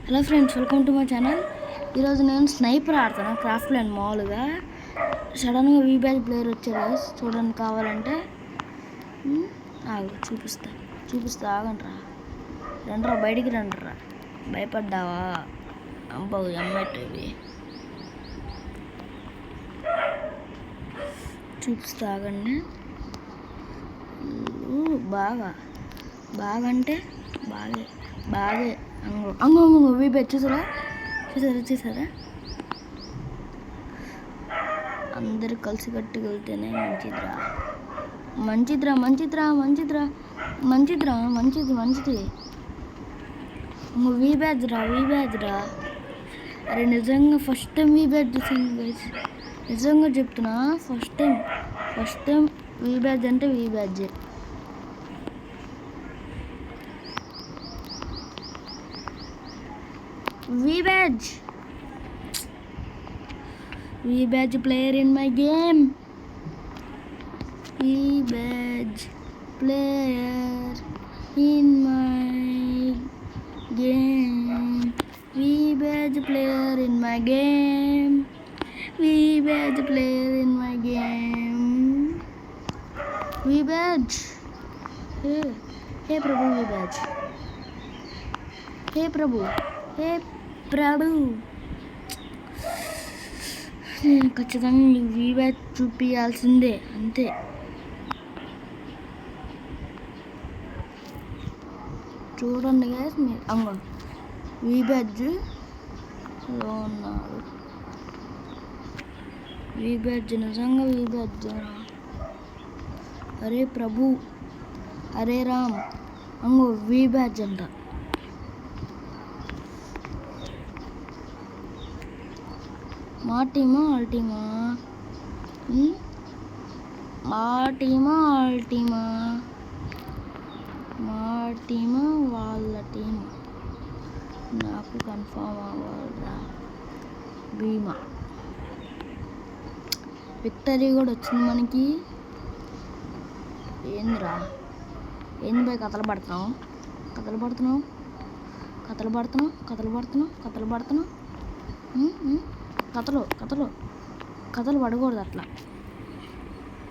Hello friends, welcome to my channel. ఈరోజు నేను sniper ఆడుతాను క్రాఫ్ట్ ల్యాండ్. మామూలుగా సడన్గా వీబ్యాగ్ ప్లేయర్ వచ్చారు. చూడండి, కావాలంటే చూపిస్తా ఆగండిరా. రండిరా, బయటికి రండిరా. భయపడ్డావా? అబ్బో అమ్మాయి చూపిస్తా ఆగండి. బాగా అంటే బాగే అంగో వీబ్యాగ్ చూసారా? అందరు కలిసి కట్టుకు వెళ్తేనే మంచిది. వీబ్యాగ్ రా. అరే నిజంగా ఫస్ట్ టైం వీబ్యాగ్ చూసాను గైస్. నిజంగా చెప్తున్నా, ఫస్ట్ టైం వీబ్యాగ్ అంటే వీబ్యాగ్. VBadge player in my game. VBadge player in my game. VBadge player in my game. VBadge player in my game. VBadge. Hey Prabhu VBadge. Hey Prabhu. నేను ఖచ్చితంగా వీబ్యాగ్ చూపించాల్సిందే, అంతే. చూడండి guys, మీరు వీబ్యాగ్లో ఉన్నారు. వీబ్యాగ్ నిజంగా వీబ్యాగ్. అరే ప్రభు, అరే రామ్, వీబ్యాగ్ అంట. మా టీమా వాళ్ళ టీమా? వాళ్ళ టీమా? నాకు కన్ఫామ్ అవ్వాలరా. భీమా విక్టరీ కూడా వచ్చింది మనకి. ఏంది పోయి కథలు పడుతున్నావు? కథలు పడకూడదు అట్లా.